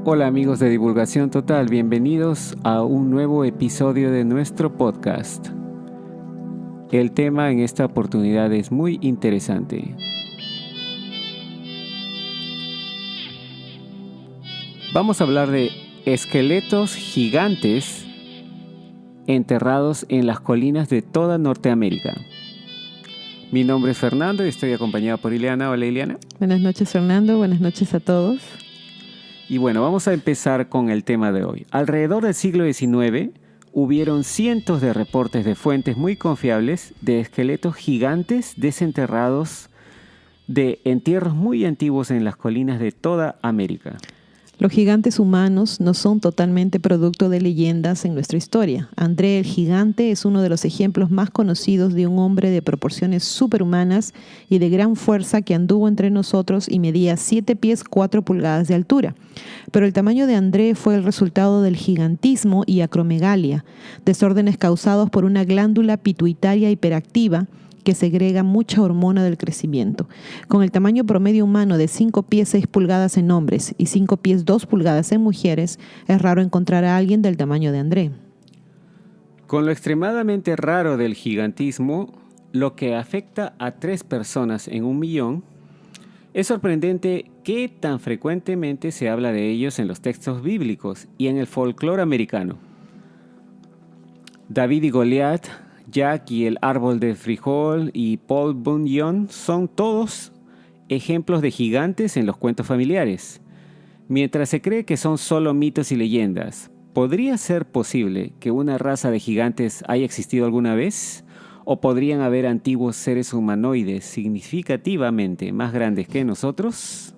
Hola amigos de Divulgación Total, bienvenidos a un nuevo episodio de nuestro podcast. El tema en esta oportunidad es muy interesante. Vamos a hablar de esqueletos gigantes enterrados en las colinas de toda Norteamérica. Mi nombre es Fernando y estoy acompañado por Ileana. Hola Ileana. Buenas noches Fernando, buenas noches a todos. Y bueno, vamos a empezar con el tema de hoy. Alrededor del siglo XIX hubieron cientos de reportes de fuentes muy confiables de esqueletos gigantes desenterrados de entierros muy antiguos en las colinas de toda América. Los gigantes humanos no son totalmente producto de leyendas en nuestra historia. André el Gigante es uno de los ejemplos más conocidos de un hombre de proporciones superhumanas y de gran fuerza que anduvo entre nosotros y medía 7 pies 4 pulgadas de altura. Pero el tamaño de André fue el resultado del gigantismo y acromegalia, desórdenes causados por una glándula pituitaria hiperactiva que segrega mucha hormona del crecimiento. Con el tamaño promedio humano de 5 pies 6 pulgadas en hombres y 5 pies 2 pulgadas en mujeres, es raro encontrar a alguien del tamaño de André. Con lo extremadamente raro del gigantismo, lo que afecta a 3 personas en 1.000.000, es sorprendente qué tan frecuentemente se habla de ellos en los textos bíblicos y en el folclore americano. David y Goliat, Jack y el árbol de frijol y Paul Bunyan son todos ejemplos de gigantes en los cuentos familiares. Mientras se cree que son solo mitos y leyendas, ¿podría ser posible que una raza de gigantes haya existido alguna vez? ¿O podrían haber antiguos seres humanoides significativamente más grandes que nosotros?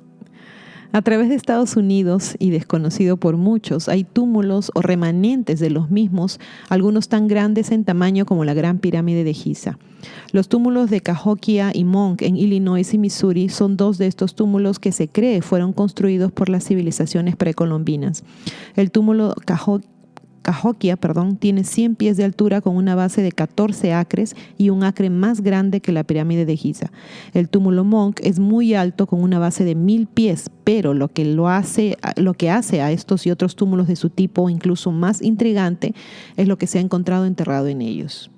A través de Estados Unidos, y desconocido por muchos, hay túmulos o remanentes de los mismos, algunos tan grandes en tamaño como la Gran Pirámide de Giza. Los túmulos de Cahokia y Monk en Illinois y Missouri son 2 de estos túmulos que se cree fueron construidos por las civilizaciones precolombinas. El túmulo Cahokia, tiene 100 pies de altura con una base de 14 acres y un acre más grande que la pirámide de Giza. El túmulo Monk es muy alto con una base de 1000 pies, pero lo que hace a estos y otros túmulos de su tipo incluso más intrigante es lo que se ha encontrado enterrado en ellos.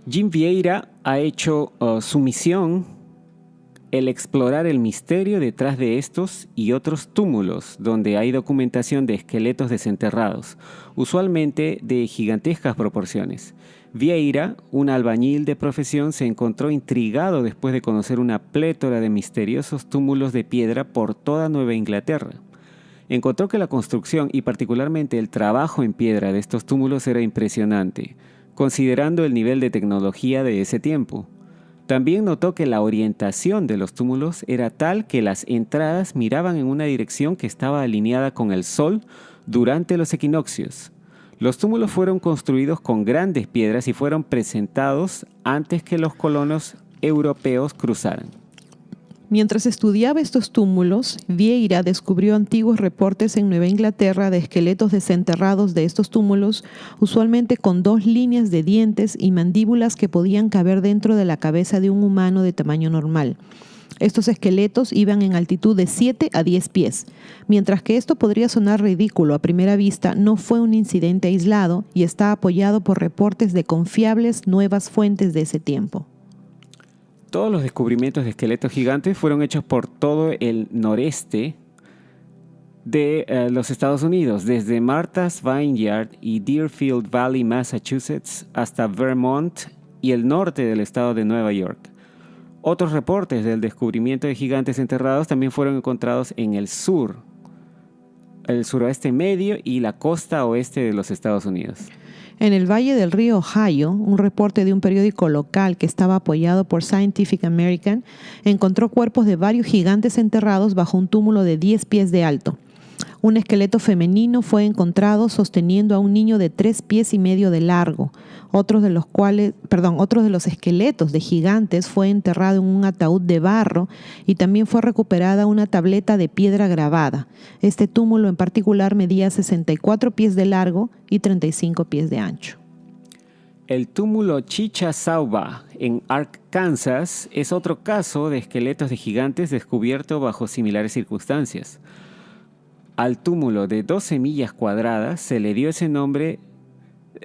Jim Vieira ha hecho su misión el explorar el misterio detrás de estos y otros túmulos donde hay documentación de esqueletos desenterrados, usualmente de gigantescas proporciones. Vieira, un albañil de profesión, se encontró intrigado después de conocer una plétora de misteriosos túmulos de piedra por toda Nueva Inglaterra. Encontró que la construcción y particularmente el trabajo en piedra de estos túmulos era impresionante, considerando el nivel de tecnología de ese tiempo. También notó que la orientación de los túmulos era tal que las entradas miraban en una dirección que estaba alineada con el sol durante los equinoccios. Los túmulos fueron construidos con grandes piedras y fueron presentados antes que los colonos europeos cruzaran. Mientras estudiaba estos túmulos, Vieira descubrió antiguos reportes en Nueva Inglaterra de esqueletos desenterrados de estos túmulos, usualmente con 2 líneas de dientes y mandíbulas que podían caber dentro de la cabeza de un humano de tamaño normal. Estos esqueletos iban en altitud de 7 a 10 pies. Mientras que esto podría sonar ridículo a primera vista, no fue un incidente aislado y está apoyado por reportes de confiables nuevas fuentes de ese tiempo. Todos los descubrimientos de esqueletos gigantes fueron hechos por todo el noreste de los Estados Unidos, desde Martha's Vineyard y Deerfield Valley, Massachusetts, hasta Vermont y el norte del estado de Nueva York. Otros reportes del descubrimiento de gigantes enterrados también fueron encontrados en el sur, el suroeste medio y la costa oeste de los Estados Unidos. En el valle del río Ohio, un reporte de un periódico local que estaba apoyado por Scientific American encontró cuerpos de varios gigantes enterrados bajo un túmulo de 10 pies de alto. Un esqueleto femenino fue encontrado sosteniendo a un niño de 3 pies y medio de largo. Otros de los esqueletos de gigantes fue enterrado en un ataúd de barro y también fue recuperada una tableta de piedra grabada. Este túmulo en particular medía 64 pies de largo y 35 pies de ancho. El túmulo Chicha-Sauba en Arkansas es otro caso de esqueletos de gigantes descubierto bajo similares circunstancias. al túmulo de 12 millas cuadradas se le dio ese nombre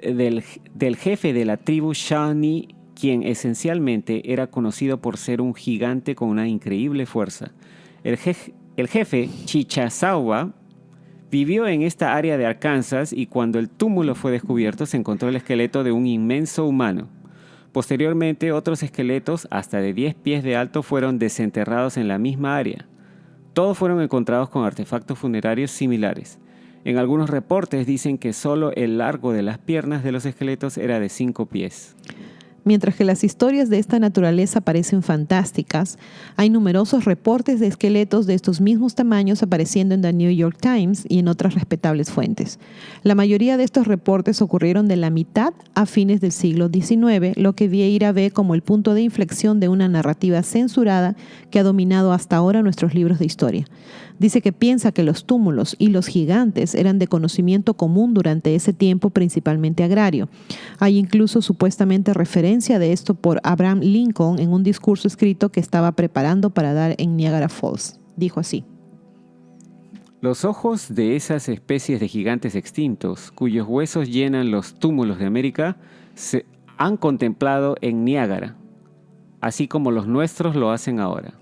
del jefe de la tribu Shawnee, quien esencialmente era conocido por ser un gigante con una increíble fuerza. El jefe Chichasawa vivió en esta área de Arkansas y cuando el túmulo fue descubierto se encontró el esqueleto de un inmenso humano. Posteriormente, otros esqueletos hasta de 10 pies de alto fueron desenterrados en la misma área. Todos fueron encontrados con artefactos funerarios similares. En algunos reportes dicen que solo el largo de las piernas de los esqueletos era de 5 pies. Mientras que las historias de esta naturaleza parecen fantásticas, hay numerosos reportes de esqueletos de estos mismos tamaños apareciendo en The New York Times y en otras respetables fuentes. La mayoría de estos reportes ocurrieron de la mitad a fines del siglo XIX, lo que Vieira ve como el punto de inflexión de una narrativa censurada que ha dominado hasta ahora nuestros libros de historia. Dice que piensa que los túmulos y los gigantes eran de conocimiento común durante ese tiempo, principalmente agrario. Hay incluso supuestamente referencia de esto por Abraham Lincoln en un discurso escrito que estaba preparando para dar en Niagara Falls. Dijo así: Los ojos de esas especies de gigantes extintos, cuyos huesos llenan los túmulos de América, se han contemplado en Niágara, así como los nuestros lo hacen ahora.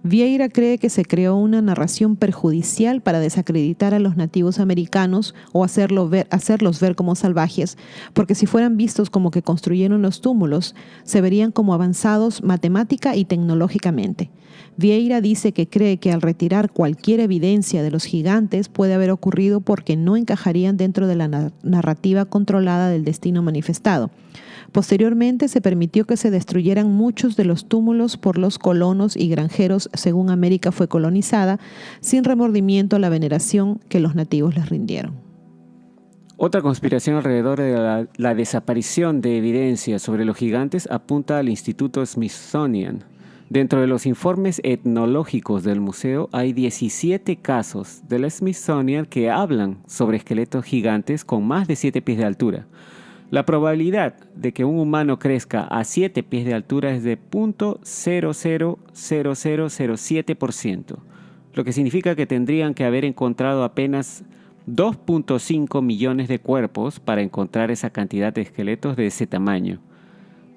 Vieira cree que se creó una narración perjudicial para desacreditar a los nativos americanos o hacerlos ver como salvajes, porque si fueran vistos como que construyeron los túmulos, se verían como avanzados matemática y tecnológicamente. Vieira dice que cree que al retirar cualquier evidencia de los gigantes puede haber ocurrido porque no encajarían dentro de la narrativa controlada del destino manifestado. Posteriormente se permitió que se destruyeran muchos de los túmulos por los colonos y granjeros según América fue colonizada, sin remordimiento a la veneración que los nativos les rindieron. Otra conspiración alrededor de la desaparición de evidencia sobre los gigantes apunta al Instituto Smithsonian. Dentro de los informes etnológicos del museo hay 17 casos del Smithsonian que hablan sobre esqueletos gigantes con más de 7 pies de altura. La probabilidad de que un humano crezca a 7 pies de altura es de 0.000007%, lo que significa que tendrían que haber encontrado apenas 2.5 millones de cuerpos para encontrar esa cantidad de esqueletos de ese tamaño.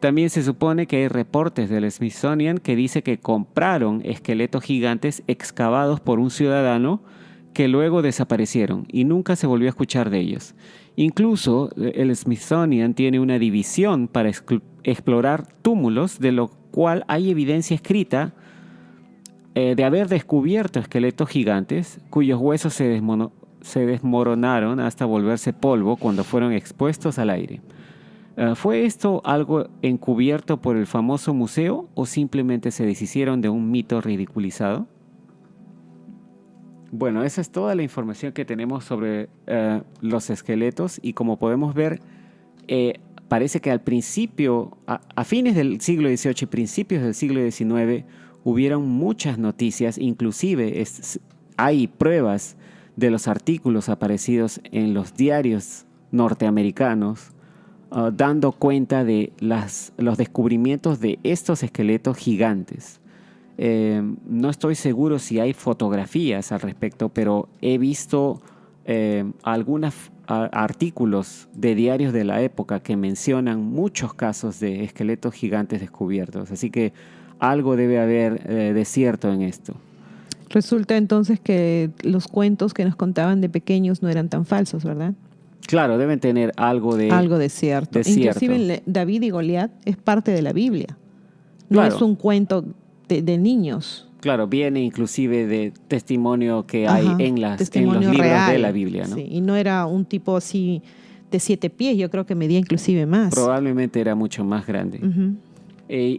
También se supone que hay reportes del Smithsonian que dice que compraron esqueletos gigantes excavados por un ciudadano que luego desaparecieron y nunca se volvió a escuchar de ellos. Incluso el Smithsonian tiene una división para explorar túmulos, de lo cual hay evidencia escrita de haber descubierto esqueletos gigantes cuyos huesos se desmoronaron hasta volverse polvo cuando fueron expuestos al aire. ¿Fue esto algo encubierto por el famoso museo o simplemente se deshicieron de un mito ridiculizado? Bueno, esa es toda la información que tenemos sobre los esqueletos y como podemos ver, parece que al principio, a fines del siglo XVIII y principios del siglo XIX, hubieron muchas noticias, inclusive hay pruebas de los artículos aparecidos en los diarios norteamericanos, dando cuenta de los descubrimientos de estos esqueletos gigantes. No estoy seguro si hay fotografías al respecto, pero he visto algunos artículos de diarios de la época que mencionan muchos casos de esqueletos gigantes descubiertos. Así que algo debe haber de cierto en esto. Resulta entonces que los cuentos que nos contaban de pequeños no eran tan falsos, ¿verdad? Claro, deben tener algo de cierto. De cierto. Inclusive David y Goliat es parte de la Biblia. No Claro. es un cuento de niños. Claro, viene inclusive de testimonio que hay en los testimonio libros real, de la Biblia, ¿no? Sí, y no era un tipo así de 7 pies, yo creo que medía inclusive más. Probablemente era mucho más grande. Uh-huh.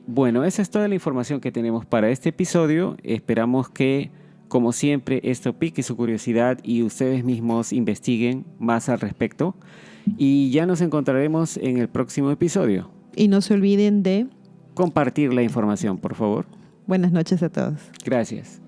Bueno, esa es toda la información que tenemos para este episodio. Esperamos que, como siempre, esto pique su curiosidad y ustedes mismos investiguen más al respecto. Y ya nos encontraremos en el próximo episodio. Y no se olviden de compartir la información, por favor. Buenas noches a todos. Gracias.